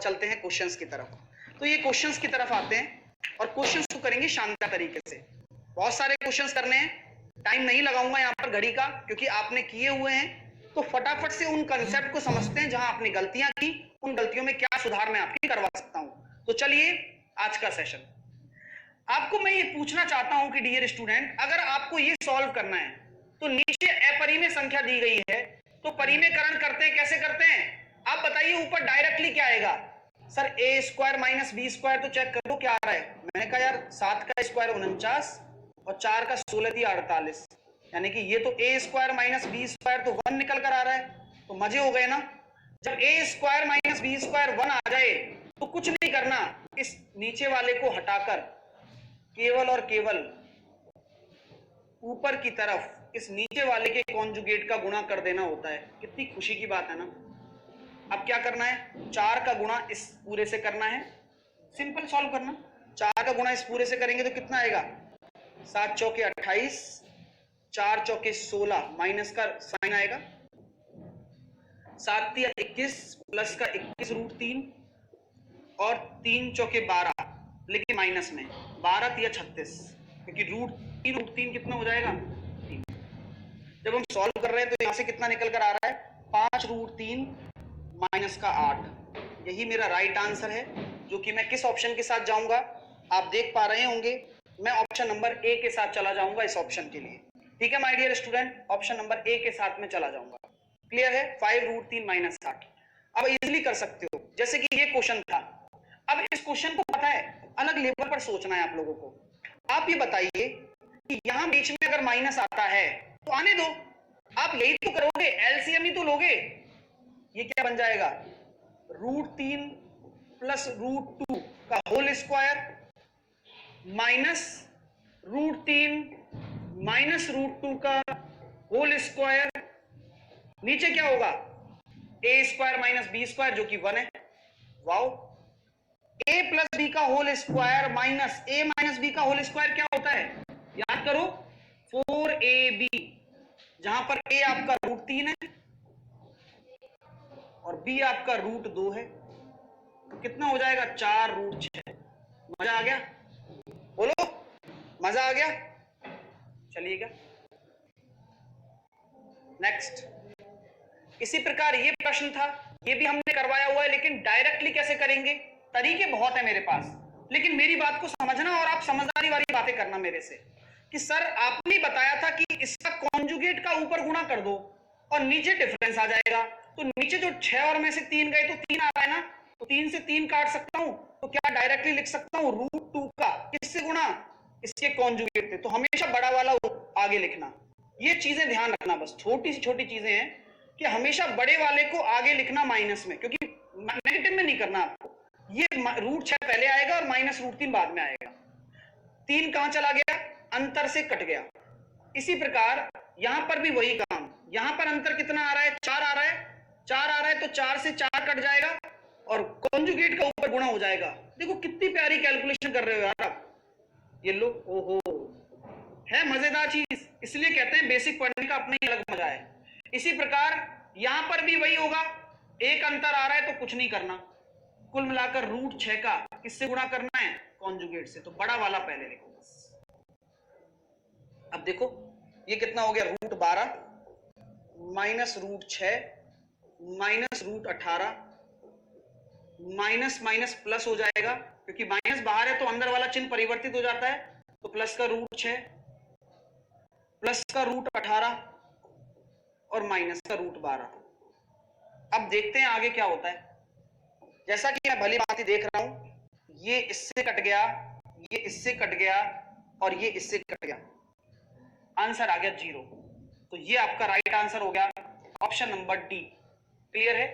चलते हैं क्वेश्चंस की तरफ। तो ये क्वेश्चंस की तरफ आते हैं और क्वेश्चंस को करेंगे शानदार तरीके से। बहुत सारे क्वेश्चंस करने हैं, टाइम नहीं लगाऊंगा यहाँ पर घड़ी का, क्योंकि आपने किए हुए हैं। तो फटाफट से उन कंसेप्ट को समझते हैं जहां आपने गलतियां की, उन गलतियों में क्या सुधार मैं आपकी करवा सकता हूं। तो चलिए आज का सेशन, आपको मैं ये पूछना चाहता हूं कि डियर स्टूडेंट, अगर आपको ये सॉल्व करना है तो नीचे अपरिमेय संख्या दी गई है, तो परिमेयकरण करते हैं, कैसे करते हैं आप बताइए। ऊपर डायरेक्टली क्या आएगा, सर ए स्क्वायर माइनस बी स्क्वायर, तो चेक कर लो क्या आ रहा है। मैंने कहा यार 7 का स्क्वायर 49 और 4 का 16 दिया 48, यानी कि ये तो ए स्क्वायर माइनस बी स्क्वायर तो 1 निकल कर आ रहा है। तो मजे हो गए ना। जब ए स्क्वायर माइनस बी स्क्वायर 1 आ जाए तो कुछ नहीं करना, इस नीचे वाले को हटाकर केवल और केवल ऊपर की तरफ इस नीचे वाले के कॉन्जुगेट का गुणा कर देना होता है। कितनी खुशी की बात है ना। अब क्या करना है, 4 का गुणा इस पूरे से करना है, सिंपल सॉल्व करना। 4 का गुणा इस पूरे से करेंगे तो कितना आएगा, 7 चौके 28, 4 चौके 16, माइनस का साइन आएगा, 7 तिया 21 प्लस का 21 रूट 3 और 3 चौके 12, लेकिन माइनस में 12 तिया 36, क्योंकि रूट 3 कितना हो जाएगा 3। जब हम सॉल्व कर रहे हैं तो यहां से कितना निकल कर आ रहा है, 5 रूट 3 माइनस का 8। यही मेरा राइट आंसर है, जो कि मैं किस ऑप्शन के साथ जाऊंगा आप देख पा रहे होंगे। मैं ऑप्शन नंबर ए के साथ चला जाऊंगा इस ऑप्शन के लिए। ठीक है my dear student, option number A के साथ में चला जाऊंगा। क्लियर है, 5 रूट 3 माइनस 8। अब इजीली कर सकते हो, जैसे कि ये क्वेश्चन था। अब इस क्वेश्चन को पता है अलग लेवल पर सोचना है आप लोगों को। आप ये बताइए कि यहां बीच में अगर माइनस आता है तो आने दो, आप यही तो करोगे, एलसीएम ही तो लोगे। ये क्या बन जाएगा, रूट 3 प्लस रूट 2 का whole square minus root 3 minus root 2 का होल स्क्वायर। नीचे क्या होगा, A square minus B square, जो कि 1 है। वाओ, ए प्लस बी का whole square minus A minus B का होल स्क्वायर क्या होता है, याद करो 4ab, जहां पर ए आपका रूट 3 है और बी आपका रूट 2 है, तो कितना हो जाएगा 4 रूट 6। मजा आ गया, बोलो मजा आ गया। चलिएगा नेक्स्ट। इसी प्रकार ये प्रश्न था, ये भी हमने करवाया हुआ है, लेकिन डायरेक्टली कैसे करेंगे, तरीके बहुत है मेरे पास, लेकिन मेरी बात को समझना और आप समझदारी वाली बातें करना मेरे से। कि सर आपने बताया था कि इसका कॉन्जुगेट का ऊपर गुणा कर दो और नीचे डिफरेंस आ जाएगा। तो नीचे जो 6 और में से 3 गए तो 3 आ रहा है ना, तो 3 से 3 काट सकता हूं, तो क्या डायरेक्टली लिख सकता हूं रूट 2 का किससे गुणा, इसके कॉन्जुगेट से। तो हमेशा बड़ा वाला आगे लिखना, ये चीजें ध्यान रखना, बस छोटी सी छोटी चीजें हैं कि हमेशा बड़े वाले को आगे लिखना माइनस में, क्योंकि नेगेटिव में नहीं करना आपको। ये रूट 6 पहले आएगा और माइनस रूट 3 बाद में आएगा। 3 कहां चला गया, अंतर से कट गया। इसी प्रकार यहां पर भी वही काम, यहां पर अंतर कितना आ रहा है, 4 आ रहा है, 4 आ रहा है, तो 4 से 4 कट जाएगा और कॉन्जुगेट का ऊपर गुणा हो जाएगा। देखो कितनी प्यारी कैलकुलेशन कर रहे हो यार आप, ये लो, ओहो है मजेदार चीज, इसलिए कहते हैं बेसिक पढ़ने का अपना ही अलग मजा है। इसी प्रकार यहां पर भी वही होगा, एक अंतर आ रहा है तो कुछ नहीं करना, कुल मिलाकर रूट 6 का किससे गुणा करना है, कॉन्जुगेट से। तो बड़ा वाला पहले लिखो बस। अब देखो ये कितना हो गया, root 12 minus root 6 minus root 18, minus minus plus हो जाएगा, क्योंकि माइनस बाहर है तो अंदर वाला चिन्ह परिवर्तित हो जाता है। तो प्लस का रूट 6 प्लस का रूट 18 और माइनस का रूट 12। अब देखते हैं आगे क्या होता है। जैसा कि मैं भली भांति देख रहा हूं, ये इससे कट गया, ये इससे कट गया और ये इससे कट गया, आंसर आ गया 0। तो ये आपका राइट आंसर हो गया, ऑप्शन नंबर डी। क्लियर है,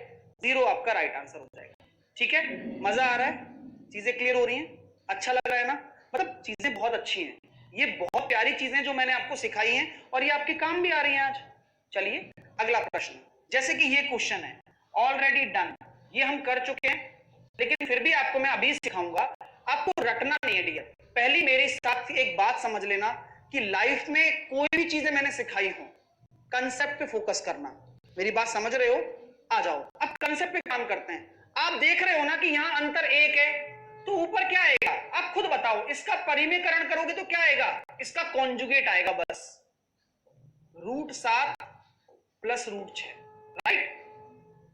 0 आपका राइट आंसर हो जाएगा। ठीक है, मजा आ रहा है, चीजें क्लियर हो रही हैं, अच्छा लग रहा है ना, मतलब चीजें बहुत अच्छी हैं, ये बहुत प्यारी चीजें जो मैंने आपको सिखाई हैं और ये आपके काम भी आ रही हैं आज। चलिए अगला प्रश्न, जैसे कि ये क्वेश्चन है ऑलरेडी डन, ये हम कर चुके हैं, लेकिन फिर भी आपको मैं अभी सिखाऊंगा, आपको रटना नहीं है डियर। पहली मेरे साथ एक बात समझ लेना कि लाइफ में कोई भी चीजें मैंने सिखाई हो, कंसेप्ट पे फोकस करना। मेरी बात समझ रहे हो, आ जाओ अब कंसेप्ट पे काम करते हैं। आप देख रहे हो ना कि यहां अंतर 1 है, तो ऊपर क्या आएगा आप खुद बताओ, इसका परिमेयकरण करोगे तो क्या आएगा, इसका कॉन्जुगेट आएगा बस, √7 प्लस √6, राइट।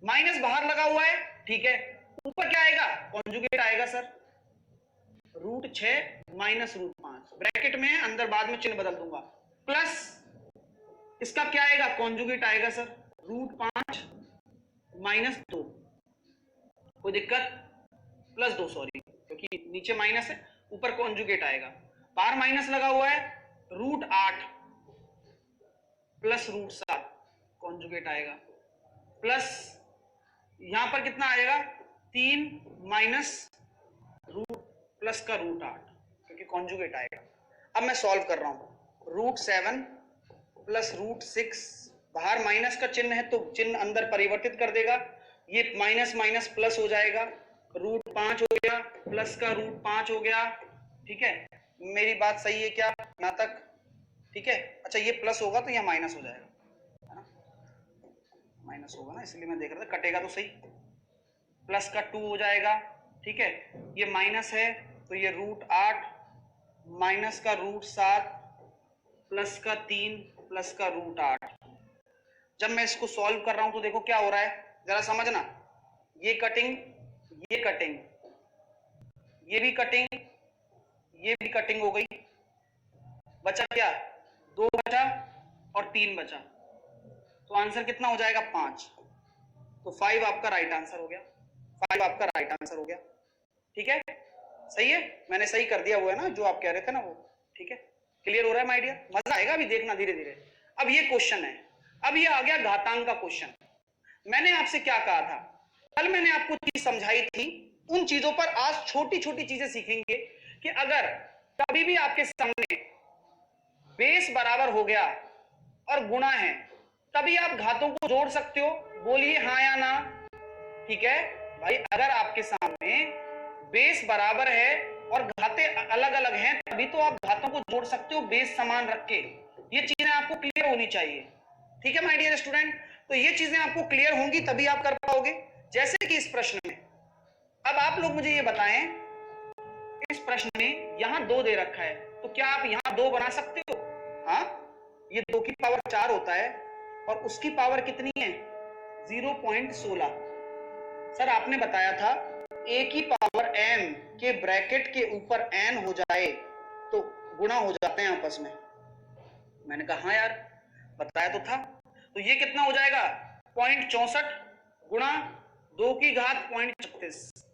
माइनस बाहर लगा हुआ है, ठीक है, ऊपर क्या आएगा, कॉन्जुगेट आएगा सर, √6 माइनस √5, ब्रैकेट में है, अंदर बाद में चिन्ह बदल दूंगा, प्लस इसका क्या आएगा, कॉन्जुगेट आएगा सर, √5 माइनस 2, कोई दिक्कत, प्लस 2 सॉरी, क्योंकि नीचे माइनस है, ऊपर कॉन्जुगेट आएगा, बाहर माइनस लगा हुआ है, √8 प्लस √7 कॉन्जुगेट आएगा, प्लस यहां पर कितना आएगा, 3 माइनस रूट प्लस का √8, क्योंकि कॉन्जुगेट आएगा। अब मैं सॉल्व कर रहा हूं, √7 प्लस √6, बाहर माइनस का चिन्ह है तो चिन्ह अंदर परिवर्तित कर देगा, ये माइनस माइनस प्लस हो जाएगा, √5 हो गया, प्लस का √5 हो गया, ठीक है, मेरी बात सही है क्या यहां तक, ठीक है। अच्छा ये प्लस होगा तो यहाँ माइनस हो जाएगा, है ना, माइनस होगा ना, इसलिए मैं देख रहा था, कटेगा तो सही, प्लस का 2 हो जाएगा, ठीक है, ये माइनस है तो ये √8 माइनस का √7 प्लस का 3 प्लस का √8। जब मैं इसको सॉल्व कर रहा हूं तो देखो क्या हो रहा है, जरा समझना, ये कटिंग, ये कटिंग, ये भी कटिंग, ये भी कटिंग हो गई, बचा क्या, 2 बचा और 3 बचा, तो आंसर कितना हो जाएगा, 5, तो 5 आपका राइट आंसर हो गया, 5 आपका राइट आंसर हो गया, ठीक है, सही है, मैंने सही कर दिया, वो है ना जो आप कह रहे थे ना वो, ठीक है, क्लियर हो रहा है माय डियर, मजा आएगा अभी देखना धीरे धीरे। अब ये क्वेश्चन है, अब ये आ गया घातांक का क्वेश्चन। मैंने आपसे क्या कहा था, कल मैंने आपको चीज समझाई थी, उन चीजों पर आज छोटी छोटी चीजें सीखेंगे कि अगर कभी भी आपके सामने बेस बराबर हो गया और गुणा है, तभी आप घातों को जोड़ सकते हो, बोलिए हाँ या ना, ठीक है भाई, अगर आपके सामने बेस बराबर है और घाते अलग अलग हैं तभी तो आप घातों को जोड़ सकते हो बेस समान रख के, ये चीजें आपको क्लियर होनी चाहिए, ठीक है माय डियर स्टूडेंट। तो ये चीजें आपको क्लियर होंगी तभी आप कर पाओगे। जैसे कि इस प्रश्न में, अब आप लोग मुझे ये बताएं, इस प्रश्न में यहां 2 दे रखा है, तो क्या आप यहां 2 बना सकते हो, हाँ, ये 2 की पावर 4 होता है और उसकी पावर कितनी है, 0.16। सर आपने बताया था a की पावर m के ब्रैकेट के ऊपर n हो जाए तो गुणा हो जाते हैं आपस में, मैंने कहा हाँ यार बताया तो था, तो ये कितना हो जाएगा, 0.64 गुणा 2 की घात 0.36।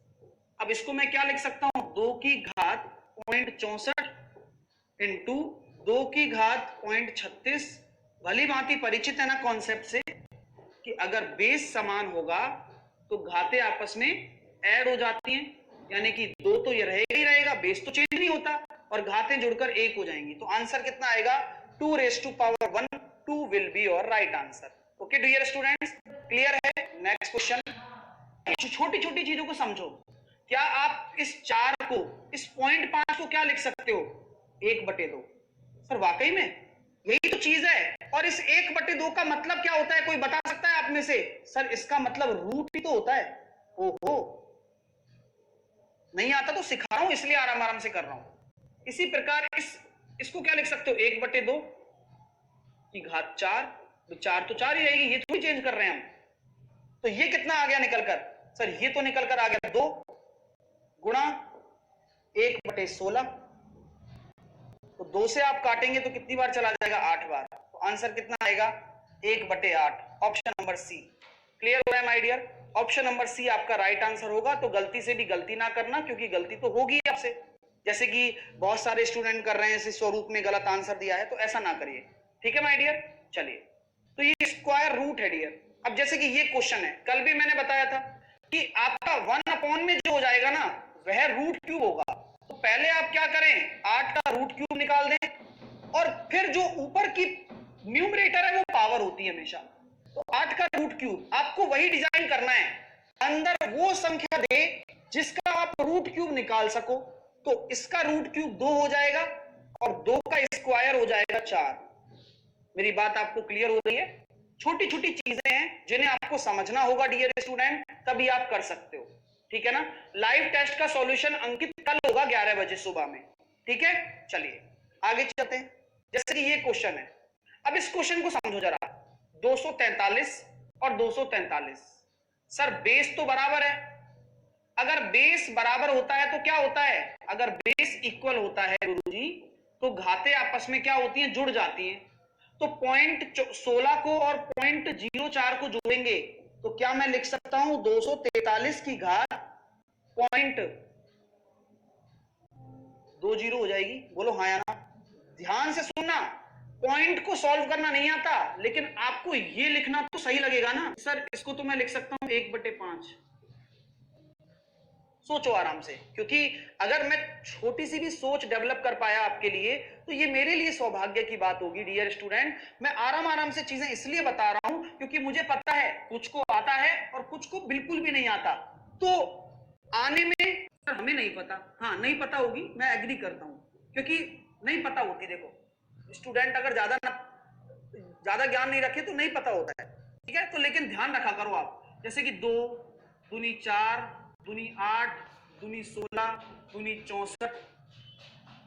अब इसको मैं क्या लिख सकता हूं, 2 की घात 0.64 इंटू 2 की घात 0.36। भली भांति परिचित है ना कॉन्सेप्ट से कि अगर बेस समान होगा तो घातें आपस में ऐड हो जाती हैं, यानी कि 2 तो ये रहेगा ही रहेगा, बेस तो चेंज नहीं होता, और घातें जुड़कर 1 हो जाएंगी, तो आंसर कितना आएगा, 2⁻1, 2 will be your right answer. Okay dear students, clear है। नेक्स्ट क्वेश्चन, छोटी छोटी चीजों को समझो, क्या आप इस 4 को, इस 0.5 को क्या लिख सकते हो, 1/2। सर वाकई में यही तो चीज है, और इस 1/2 का मतलब क्या होता है, कोई बता सकता है आप में से, सर इसका मतलब रूट ही तो होता है। ओहो, नहीं आता तो सिखा रहा हूं, इसलिए आराम आराम से कर रहा हूं। इसी प्रकार इसको क्या लिख सकते हो, 1/2 की घात 4, 4 तो 4 ही रहेगी, ये थोड़ी चेंज कर रहे हैं हम, तो ये कितना आ गया निकलकर, सर ये तो निकलकर आ गया 2 गुणा 1/16, तो 2 से आप काटेंगे तो कितनी बार चला जाएगा, 8 बार, तो आंसर कितना आएगा, 1/8, ऑप्शन नंबर सी। क्लियर हो रहा है my dear, option number C आपका राइट आंसर होगा। तो गलती से भी गलती ना करना, क्योंकि गलती तो होगी आपसे, जैसे कि बहुत सारे स्टूडेंट कर रहे हैं, इस स्वरूप में गलत आंसर दिया है, तो ऐसा ना करिए, ठीक है माय डियर। चलिए, तो ये स्क्वायर रूट है डियर। अब जैसे कि ये क्वेश्चन है, कल भी मैंने बताया था कि आपका 1 में जो हो जाएगा ना वह रूट क्यूब होगा, तो पहले आप क्या करें, 8 का रूट क्यूब निकाल दें, और फिर जो ऊपर की न्यूमरेटर है वो पावर होती है हमेशा, तो 8 का रूट क्यूब आपको वही डिजाइन करना है, अंदर वो संख्या दे जिसका आप रूट क्यूब निकाल सको, तो इसका रूट क्यूब 2 हो जाएगा और 2 का स्क्वायर हो जाएगा 4। मेरी बात आपको क्लियर हो रही है। छोटी छोटी चीजें हैं जिन्हें आपको समझना होगा डियर स्टूडेंट, तभी आप कर सकते हो। ठीक है ना। लाइव टेस्ट का सॉल्यूशन अंकित कल होगा 11 बजे सुबह में, ठीक है। चलिए आगे चलते हैं। जैसे कि ये क्वेश्चन है, अब इस क्वेश्चन को समझो जरा। 243 और 243, सर बेस तो बराबर है। अगर बेस बराबर होता है तो क्या होता है, अगर बेस इक्वल होता है गुरुजी तो घातें आपस में क्या होती हैं, जुड़ जाती हैं। तो पॉइंट 16 को और पॉइंट 04 को जोड़ेंगे तो क्या मैं लिख सकता हूं 243 की घात पॉइंट 20 हो जाएगी। बोलो हाँ या ना। ध्यान से सुनना, पॉइंट को सॉल्व करना नहीं आता, लेकिन आपको ये लिखना तो सही लगेगा ना। सर इसको तो मैं लिख सकता हूं 1/5। सोचो आराम से, क्योंकि अगर मैं छोटी सी भी सोच डेवलप कर पाया आपके लिए तो ये मेरे लिए सौभाग्य की बात होगी। डियर स्टूडेंट, मैं आराम आराम से चीजें इसलिए बता रहा हूं क्योंकि मुझे पता है कुछ को आता है और कुछ को बिल्कुल भी नहीं आता। तो आने में हमें नहीं पता, हाँ नहीं पता होगी, मैं एग्री करता हूं, क्योंकि नहीं पता होती। देखो स्टूडेंट अगर ज्यादा ज्ञान नहीं रखे तो नहीं पता होता है, ठीक है। तो लेकिन ध्यान रखा करो आप, जैसे कि 2 दूनी 4 दूनी 8 दूनी 16 दूनी 64